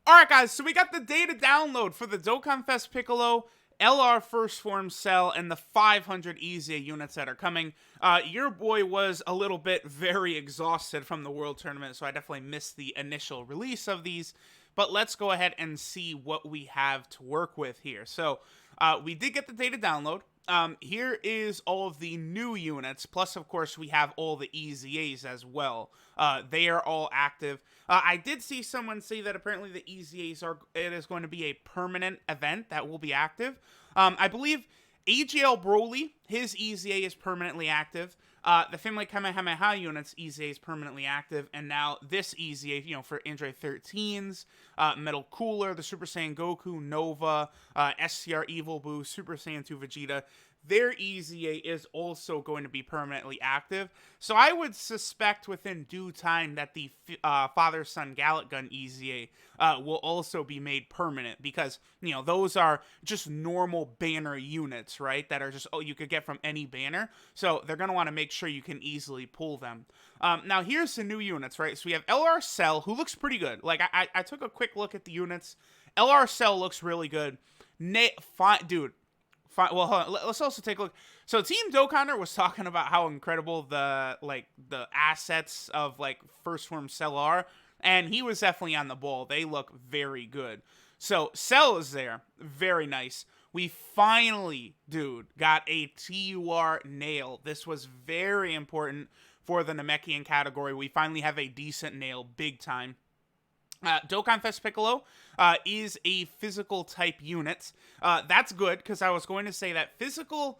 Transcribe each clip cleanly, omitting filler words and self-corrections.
Alright guys, so we got the data download for the DOKKANFEST Piccolo, LR First Form Cell, and the 500 EZA units that are coming. Your boy was a little bit very exhausted from the World Tournament, so I definitely missed the initial release of these. But let's go ahead and see what we have to work with here. So, we did get the data download. Here is all of the new units, plus of course we have all the EZAs as well. They are all active. I did see someone say that apparently the EZAs it is going to be a permanent event that will be active. I believe AGL Broly, his EZA is permanently active. The Family Kamehameha unit's EZA is permanently active, and now this EZA, for Android 13s, Metal Cooler, the Super Saiyan Goku, Nova, SCR Evil Boo, Super Saiyan 2 Vegeta, their EZA is also going to be permanently active. So I would suspect within due time that the Father-Son Gallic Gun EZA will also be made permanent, because, those are just normal banner units, right? That are just, you could get from any banner. So they're going to want to make sure you can easily pull them. Now here's the new units, right? So we have LR Cell, who looks pretty good. Like, I took a quick look at the units. LR Cell looks really good. Dude. Well, hold on. Let's also take a look. So Team Dokkaner was talking about how incredible the assets of First Form Cell are, and he was definitely on the ball. They look very good. So Cell is there, very nice. We finally, dude, got a TUR nail. This was very important for the Namekian category. We finally have a decent nail, big time. DOKKANFEST Piccolo is a physical type unit. That's good, because I was going to say that physical...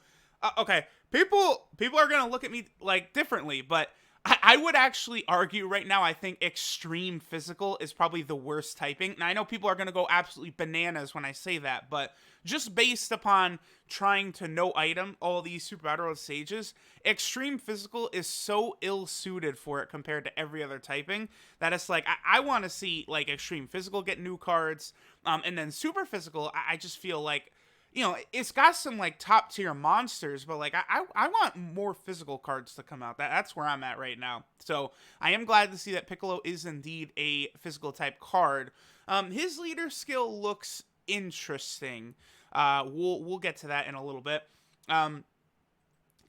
okay, people are going to look at me differently, but I would actually argue right now, I think extreme physical is probably the worst typing. Now, I know people are going to go absolutely bananas when I say that, but just based upon trying to no-item all these Super Battle Road stages, extreme physical is so ill-suited for it compared to every other typing that it's I want to see, extreme physical get new cards, and then super physical, I just feel it's got some top tier monsters, but I want more physical cards to come out. That's where I'm at right now. So I am glad to see that Piccolo is indeed a physical type card. His leader skill looks interesting. We'll get to that in a little bit.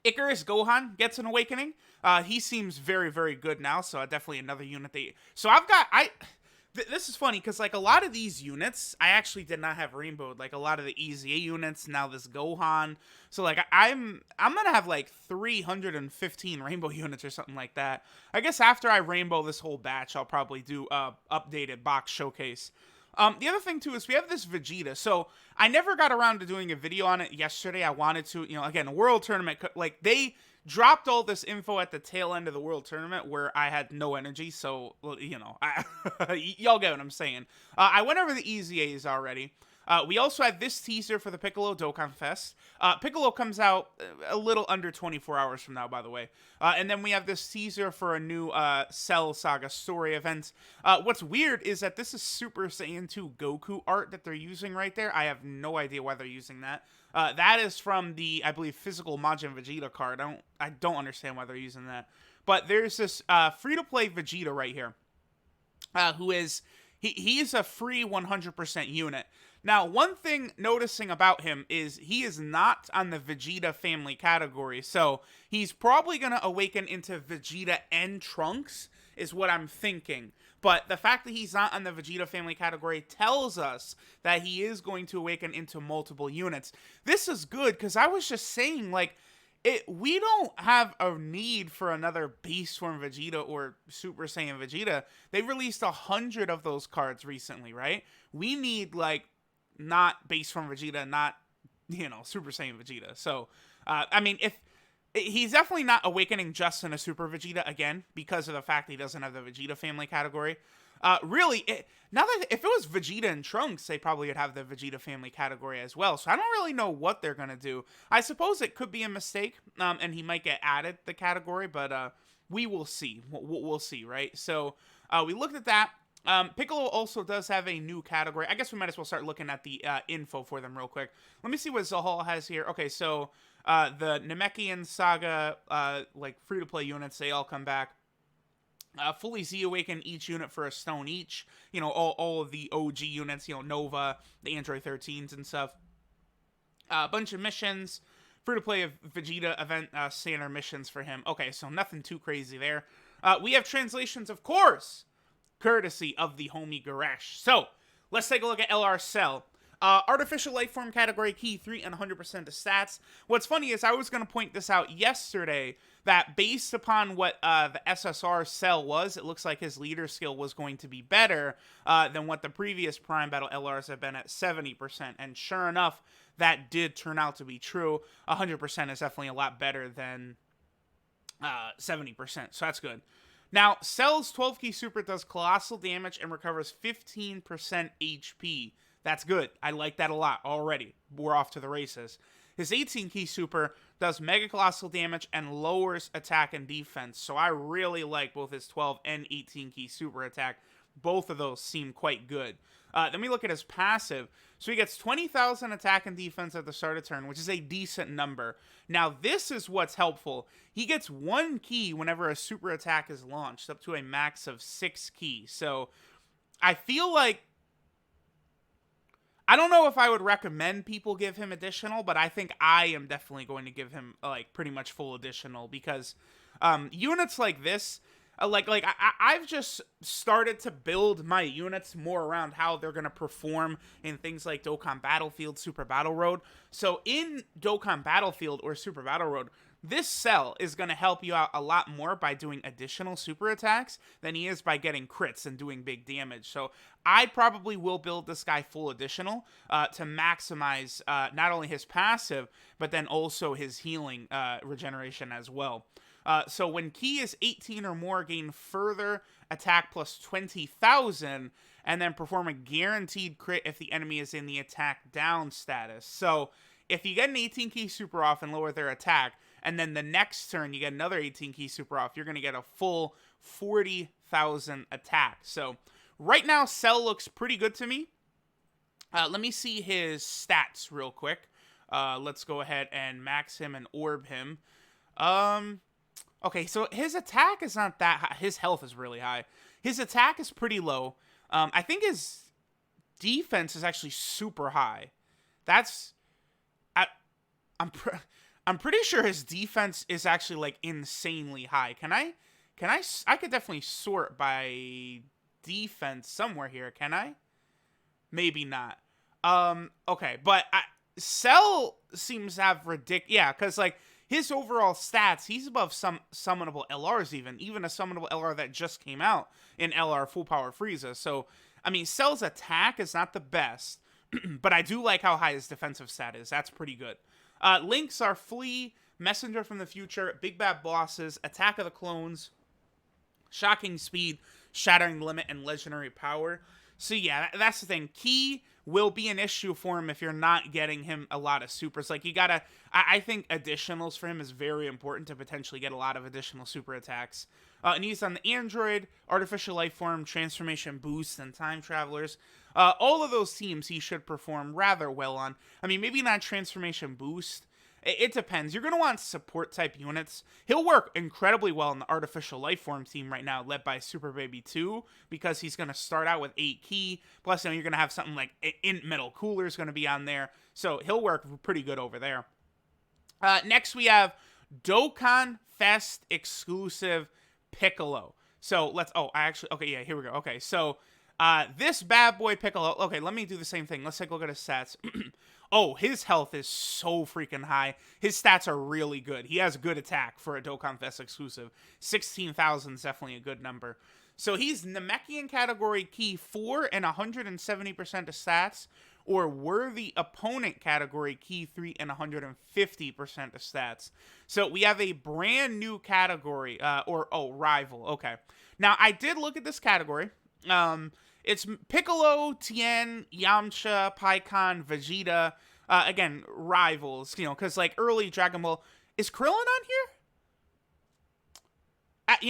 Icarus Gohan gets an awakening. He seems very, very good now. So definitely another unit. So this is funny, because a lot of these units I actually did not have rainbowed, a lot of the EZA units, now this Gohan. So I'm gonna have 315 rainbow units or something like that. I guess after I rainbow this whole batch, I'll probably do a updated box showcase. The other thing too is we have this Vegeta. So I never got around to doing a video on it yesterday. I wanted to, again, a World Tournament, they dropped all this info at the tail end of the World Tournament where I had no energy, so, y'all get what I'm saying. I went over the EZAs already. We also had this teaser for the Piccolo DOKKANFEST. Piccolo comes out a little under 24 hours from now, by the way. And then we have this teaser for a new Cell Saga story event. What's weird is that this is Super Saiyan 2 Goku art that they're using right there. I have no idea why they're using that. That is from the, I believe, physical Majin Vegeta card. I don't understand why they're using that. But there's this free-to-play Vegeta right here, who is... He's a free 100% unit. Now, one thing noticing about him is he is not on the Vegeta family category, so he's probably going to awaken into Vegeta and Trunks, is what I'm thinking. But the fact that he's not on the Vegeta family category tells us that he is going to awaken into multiple units. This is good, because I was just saying, we don't have a need for another Beast Form Vegeta or Super Saiyan Vegeta. They released 100 of those cards recently, right? We need, not Beast Form Vegeta, not, Super Saiyan Vegeta. So, if he's definitely not awakening just in a Super Vegeta again, because of the fact that he doesn't have the Vegeta family category. Now that if it was Vegeta and Trunks, they probably would have the Vegeta family category as well. So I don't really know what they're gonna do. I suppose it could be a mistake, and he might get added the category, but we will see. We'll see, right? So we looked at that. Piccolo also does have a new category. I guess we might as well start looking at the info for them real quick. Let me see what Zahal has here. Okay, so the Namekian Saga, free-to-play units, they all come back. Fully Z Awaken each unit for a stone each. You know, all of the OG units, you know, Nova, the Android 13s and stuff. A bunch of missions. Free to play Vegeta event standard missions for him. Okay, so nothing too crazy there. We have translations, of course, courtesy of the homie Garesh. So, let's take a look at LR Cell. Artificial Life Form category key 3 and 100% of stats. What's funny is I was going to point this out yesterday, that based upon what the SSR Cell was, it looks like his leader skill was going to be better than what the previous Prime Battle LRs have been at 70%. And sure enough, that did turn out to be true. 100% is definitely a lot better than 70%, so that's good. Now, Cell's 12 key super does colossal damage and recovers 15% HP. That's good. I like that a lot already. We're off to the races. His 18 key super does mega colossal damage and lowers attack and defense. So I really like both his 12 and 18 key super attack. Both of those seem quite good. Then we look at his passive. So he gets 20,000 attack and defense at the start of turn, which is a decent number. Now, this is what's helpful. He gets 1 key whenever a super attack is launched, up to a max of 6 keys. So I feel like, I don't know if I would recommend people give him additional, but I think I am definitely going to give him like pretty much full additional, because units like this, I've just started to build my units more around how they're going to perform in things like Dokkan Battlefield, Super Battle Road. So in Dokkan Battlefield or Super Battle Road, this cell is going to help you out a lot more by doing additional super attacks than he is by getting crits and doing big damage. So I probably will build this guy full additional to maximize not only his passive, but then also his healing regeneration as well. So when key is 18 or more, gain further attack plus 20,000, and then perform a guaranteed crit if the enemy is in the attack down status. So if you get an 18 key super off and lower their attack, and then the next turn you get another 18 key super off, you're going to get a full 40,000 attack. So right now, Cell looks pretty good to me. Let me see his stats real quick. Let's go ahead and max him and orb him. Okay, so his attack is not that high. His health is really high. His attack is pretty low. I think his defense is actually super high. That's... I'm pretty sure his defense is actually like insanely high. I could definitely sort by defense somewhere here. Can I? Maybe not. Okay, but Cell seems to have yeah, because like his overall stats, he's above some summonable LRs even a summonable LR that just came out in LR Full Power Frieza. So, I mean, Cell's attack is not the best, but I do like how high his defensive stat is. That's pretty good. Links are Flee, Messenger from the Future, Big Bad Bosses, Attack of the Clones, Shocking Speed, Shattering Limit, and Legendary Power. So yeah, that's the thing. Key will be an issue for him if you're not getting him a lot of supers. Like, you gotta... I think additionals for him is very important to potentially get a lot of additional super attacks. And he's on the Android, Artificial Life Form, Transformation Boost, and Time Travelers. All of those teams he should perform rather well on. I mean, maybe not Transformation Boost. It depends. You're going to want support-type units. He'll work incredibly well in the Artificial Life Form team right now, led by Super Baby 2, because he's going to start out with 8 key. Plus, you know, you're going to have something like Int Metal Cooler is going to be on there. So he'll work pretty good over there. Next, we have Dokkan Fest exclusive Piccolo. So let's... okay, yeah, here we go. Okay, so... this bad boy Piccolo... Okay, let me do the same thing. Let's take a look at his stats. Oh, his health is so freaking high. His stats are really good. He has good attack for a Dokkan Fest exclusive. 16,000 is definitely a good number. So he's Namekian category key 4 and 170% of stats, or Worthy Opponent category key 3 and 150% of stats. So we have a brand new category, Rival. Okay. Now, I did look at this category. It's Piccolo, Tien, Yamcha, Pikkon, Vegeta. Again, rivals, you know, because like early Dragon Ball. Is Krillin on here?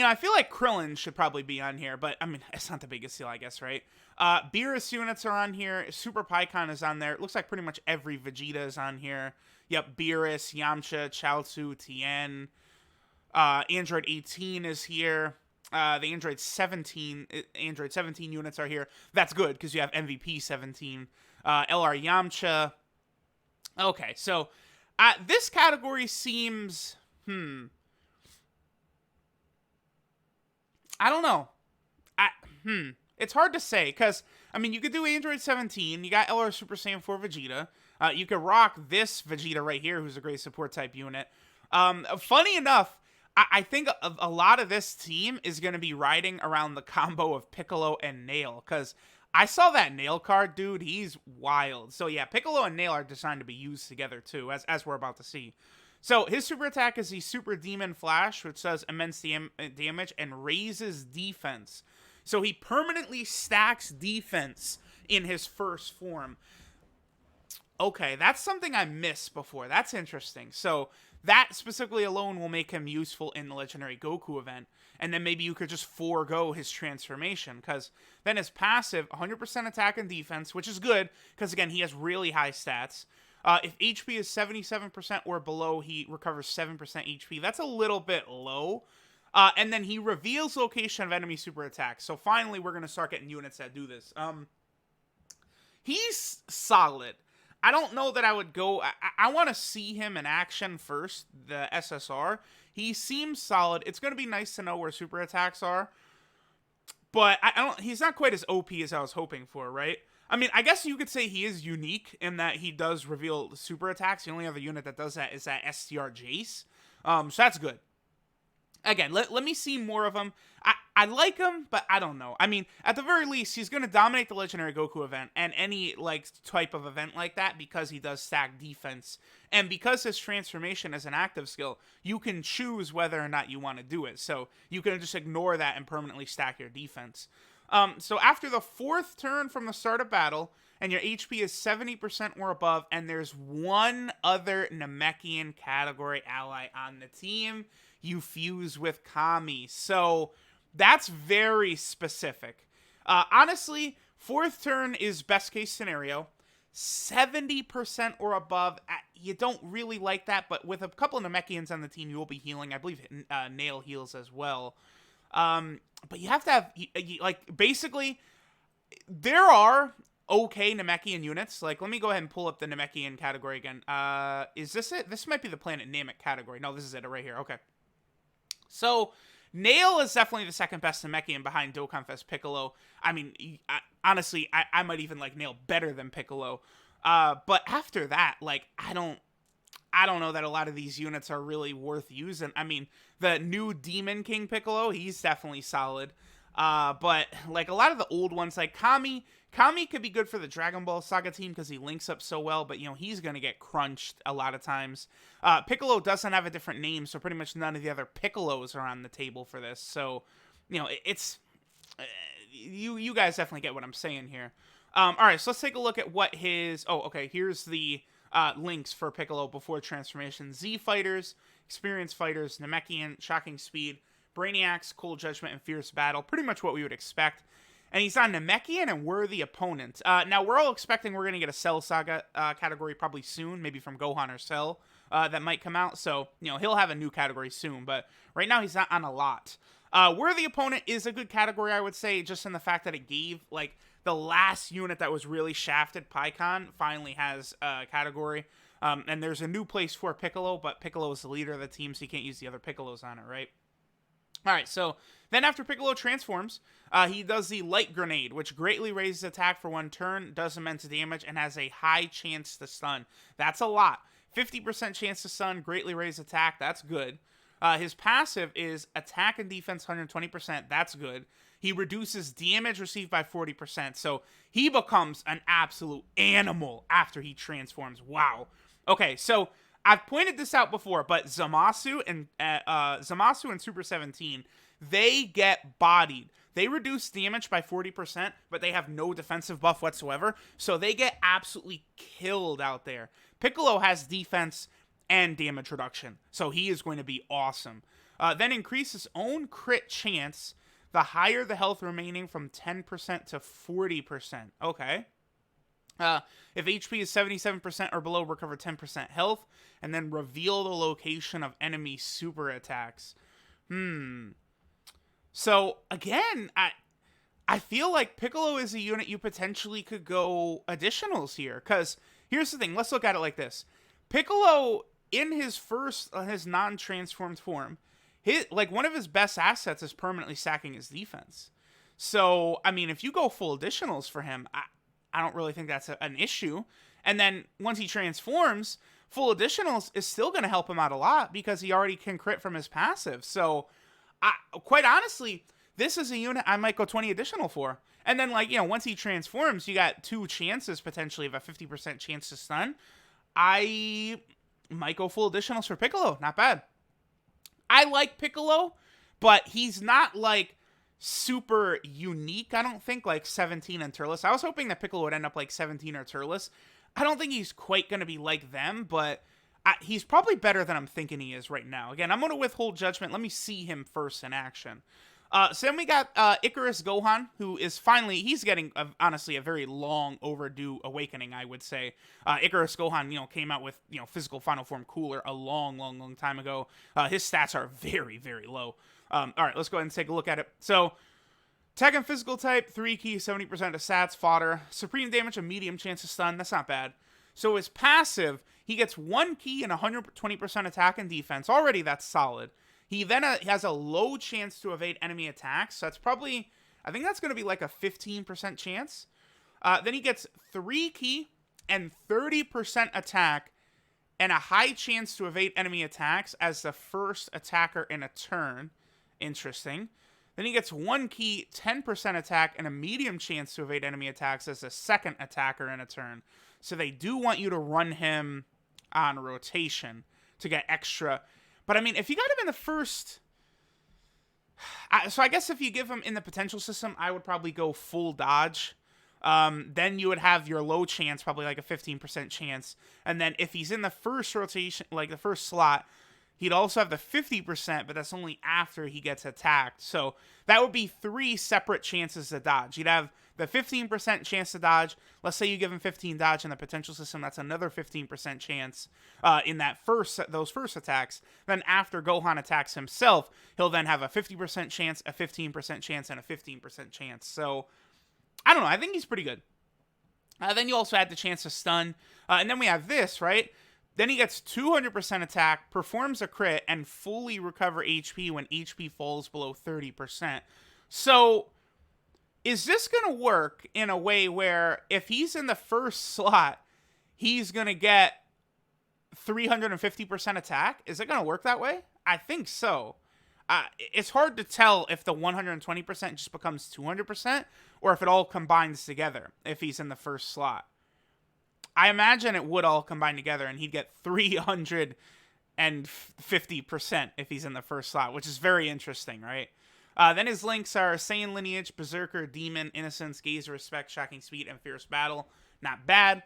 I feel like Krillin should probably be on here, but I mean, it's not the biggest deal, I guess, right? Beerus units are on here. Super Pikkon is on there. It looks like pretty much every Vegeta is on here. Yep, Beerus, Yamcha, Chaozu, Tien. Android 18 is here. the Android 17 units are here. That's good because you have MVP 17, LR Yamcha. Okay, so this category seems I don't know. It's hard to say because I mean you could do Android 17. You got LR Super Saiyan 4 Vegeta. You could rock this Vegeta right here, who's a great support type unit. Funny enough, I think a lot of this team is going to be riding around the combo of Piccolo and Nail, because I saw that Nail card, dude. He's wild. So yeah, Piccolo and Nail are designed to be used together too, as we're about to see. So his super attack is the Super Demon Flash, which does immense damage and raises defense. So he permanently stacks defense in his first form. Okay, that's something I missed before. That's interesting. So that specifically alone will make him useful in the Legendary Goku event. And then maybe you could just forego his transformation, because then his passive, 100% attack and defense, which is good, because again, he has really high stats. If HP is 77% or below, he recovers 7% HP. That's a little bit low. And then he reveals location of enemy super attacks. So finally, we're going to start getting units that do this. He's solid. I don't know that I would go... I want to see him in action first, the SSR. He seems solid. It's going to be nice to know where super attacks are. But he's not quite as OP as I was hoping for, right? I mean, I guess you could say he is unique in that he does reveal super attacks. The only other unit that does that is that STR Jace. So that's good. Again, let me see more of him. I like him, but I don't know. I mean, at the very least, he's going to dominate the Legendary Goku event and any like type of event like that because he does stack defense. And because his transformation is an active skill, you can choose whether or not you want to do it. So you can just ignore that and permanently stack your defense. So after the 4th turn from the start of battle, and your HP is 70% or above, and there's one other Namekian category ally on the team, you fuse with Kami. So that's very specific. Honestly, 4th turn is best case scenario. 70% or above, you don't really like that, but with a couple of Namekians on the team, you will be healing. I believe Nail heals as well. But you have to have, like, basically, there are okay Namekian units. Like, let me go ahead and pull up the Namekian category again. Is this it? This might be the Planet Namek category. No, this is it right here. Okay. So, Nail is definitely the second best Namekian behind DOKKANFEST Piccolo. I mean, honestly, I might even like Nail better than Piccolo. But after that, like, I don't know that a lot of these units are really worth using. I mean, the new Demon King Piccolo, he's definitely solid. But like a lot of the old ones, like Kami could be good for the Dragon Ball Saga team because he links up so well, but you know, he's going to get crunched a lot of times. Piccolo doesn't have a different name, so pretty much none of the other Piccolos are on the table for this. So, you know, it's you guys definitely get what I'm saying here. All right, so let's take a look at what his... Oh, okay, here's the links for Piccolo before transformation. Z Fighters, Experienced Fighters, Namekian, Shocking Speed, Brainiacs, Cold Judgment, and Fierce Battle. Pretty much what we would expect. And he's on Namekian and Worthy Opponent. Now, we're all expecting we're going to get a Cell Saga category probably soon, maybe from Gohan or Cell that might come out. So, you know, he'll have a new category soon, but right now he's not on a lot. Worthy Opponent is a good category, I would say, just in the fact that it gave, like, the last unit that was really shafted, PICCOLO, finally has a category. And there's a new place for Piccolo, but Piccolo is the leader of the team, so you can't use the other Piccolos on it, right? Alright, so then after Piccolo transforms, he does the Light Grenade, which greatly raises attack for 1 turn, does immense damage, and has a high chance to stun. That's a lot. 50% chance to stun, greatly raise attack, that's good. His passive is attack and defense 120%, that's good. He reduces damage received by 40%, so he becomes an absolute animal after he transforms. Wow. Okay, so I've pointed this out before, but Zamasu and Super 17, they get bodied. They reduce damage by 40%, but they have no defensive buff whatsoever, so they get absolutely killed out there. Piccolo has defense and damage reduction, so he is going to be awesome. Then increase his own crit chance, the higher the health remaining from 10% to 40%. Okay. If HP is 77% or below, recover 10% health, and then reveal the location of enemy super attacks. So again, I feel like Piccolo is a unit you potentially could go additionals here. Because here's the thing. Let's look at it like this. Piccolo, in his first, his non-transformed form, one of his best assets is permanently stacking his defense. So, I mean, if you go full additionals for him, I don't really think that's an issue. And then once he transforms, full additionals is still going to help him out a lot because he already can crit from his passive. So, quite honestly, this is a unit I might go 20 additional for. And then, once he transforms, you got 2 chances potentially of a 50% chance to stun. I might go full additionals for Piccolo. Not bad. I like Piccolo, but he's not, super unique, I don't think, like 17 and Turles. I was hoping that Piccolo would end up like 17 or Turles. I don't think he's quite going to be like them, but he's probably better than I'm thinking he is right now. Again, I'm going to withhold judgment. Let me see him first in action. So then we got Icarus Gohan, who is finally, he's getting, honestly, a very long overdue awakening, I would say. Icarus Gohan, came out with, physical final form cooler a long time ago. His stats are very, very low. All right, let's go ahead and take a look at it. So, tech and physical type, 3 key, 70% of stats, fodder. Supreme damage, a medium chance to stun. That's not bad. So his passive, he gets 1 key and 120% attack and defense. Already, that's solid. He then has a low chance to evade enemy attacks. So that's probably, I think that's going to be like a 15% chance. Then he gets 3 key and 30% attack and a high chance to evade enemy attacks as the first attacker in a turn. Interesting. Then he gets 1 key, 10% attack, and a medium chance to evade enemy attacks as the second attacker in a turn. So they do want you to run him on rotation to get extra. But I mean, if you got him in the first... So I guess if you give him in the potential system, I would probably go full dodge. Then you would have your low chance, probably like a 15% chance. And then if he's in the first rotation, like the first slot... He'd also have the 50%, but that's only after he gets attacked. So that would be 3 separate chances to dodge. You'd have the 15% chance to dodge. Let's say you give him 15 dodge in the potential system. That's another 15% chance in those first attacks. Then after Gohan attacks himself, he'll then have a 50% chance, a 15% chance, and a 15% chance. So I don't know. I think he's pretty good. Then you also add the chance to stun. And then we have this, right? Then he gets 200% attack, performs a crit, and fully recover HP when HP falls below 30%. So, is this going to work in a way where if he's in the first slot, he's going to get 350% attack? Is it going to work that way? I think so. It's hard to tell if the 120% just becomes 200% or if it all combines together if he's in the first slot. I imagine it would all combine together and he'd get 350% if he's in the first slot, which is very interesting, right? Then his links are Saiyan Lineage, Berserker, Demon, Innocence, Gaze, Respect, Shocking Speed, and Fierce Battle. Not bad.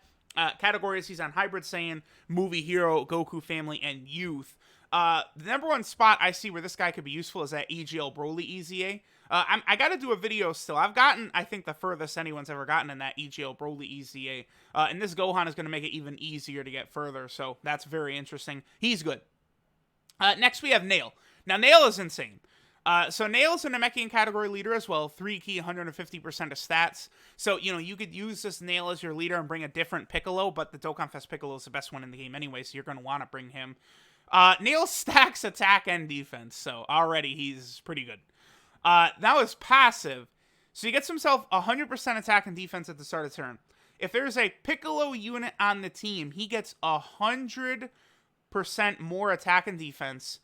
Categories, he's on Hybrid Saiyan, Movie Hero, Goku Family, and Youth. The number one spot I see where this guy could be useful is that EGL Broly EZA. I got to do a video still. I've gotten, I think, the furthest anyone's ever gotten in that EGL Broly EZA. And this Gohan is going to make it even easier to get further. So that's very interesting. He's good. Next, we have Nail. Now, Nail is insane. So Nail's a Namekian category leader as well. 3 key, 150% of stats. So, you could use this Nail as your leader and bring a different Piccolo. But the Dokkanfest Piccolo is the best one in the game anyway. So you're going to want to bring him. Nail stacks attack and defense. So already he's pretty good. Now his passive. So he gets himself 100% attack and defense at the start of turn. If there's a Piccolo unit on the team, he gets 100% more attack and defense.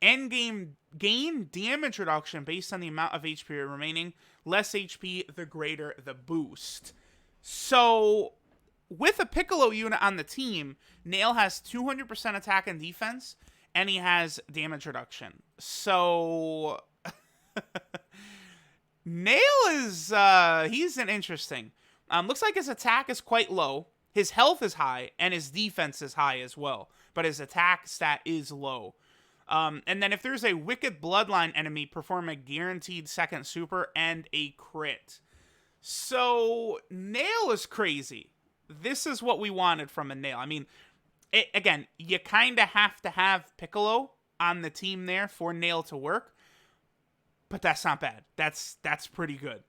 Endgame gain damage reduction based on the amount of HP remaining. Less HP, the greater the boost. So, with a Piccolo unit on the team, Nail has 200% attack and defense, and he has damage reduction. So... Nail is, he's an interesting. Looks like his attack is quite low. His health is high, and his defense is high as well. But his attack stat is low. And then if there's a Wicked Bloodline enemy, perform a guaranteed second super and a crit. So, Nail is crazy. This is what we wanted from a Nail. I mean, again, you kind of have to have Piccolo on the team there for Nail to work. but that's not bad. That's pretty good.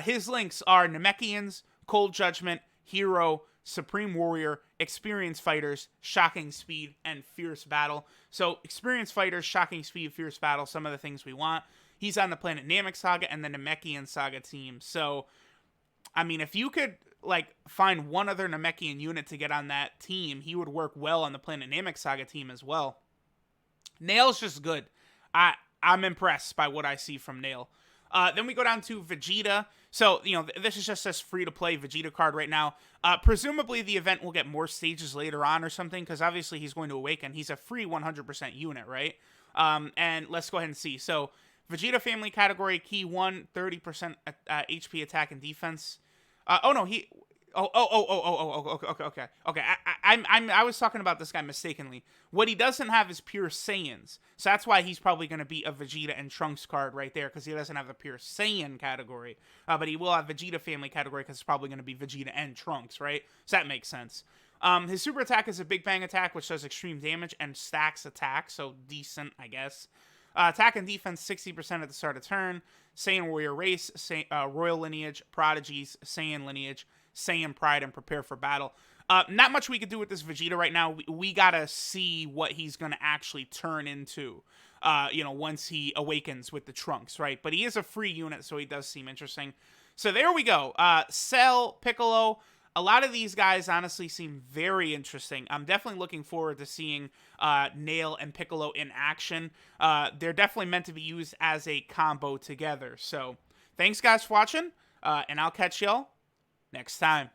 His links are Namekians, Cold Judgment, Hero, Supreme Warrior, Experienced Fighters, Shocking Speed, and Fierce Battle. So, Experienced Fighters, Shocking Speed, Fierce Battle, some of the things we want. He's on the Planet Namek Saga and the Namekian Saga team. So, I mean, if you could, like, find one other Namekian unit to get on that team, he would work well on the Planet Namek Saga team as well. Nail's just good. I'm impressed by what I see from Nail. Then we go down to Vegeta. So, you know, this is just this free-to-play Vegeta card right now. Presumably, the event will get more stages later on or something, because obviously he's going to awaken. He's a free 100% unit, right? And let's go ahead and see. So, Vegeta family category, key 1, 30% HP attack and defense. Okay. I was talking about this guy mistakenly. What he doesn't have is pure Saiyans, so that's why he's probably going to be a Vegeta and Trunks card right there, because he doesn't have a pure Saiyan category. But he will have Vegeta family category because it's probably going to be Vegeta and Trunks, right? So that makes sense. His super attack is a Big Bang attack, which does extreme damage and stacks attack, so decent, I guess. Attack and defense 60% at the start of turn. Saiyan warrior race, royal lineage, prodigies, Saiyan lineage, Saiyan pride, and prepare for battle. Not much we could do with this Vegeta right now. We gotta see what he's gonna actually turn into, you know, once he awakens with the Trunks, right? But he is a free unit, so he does seem interesting. So there we go. Cell, Piccolo. A lot of these guys honestly seem very interesting. I'm definitely looking forward to seeing Nail and Piccolo in action. They're definitely meant to be used as a combo together. So thanks guys for watching, and I'll catch y'all next time.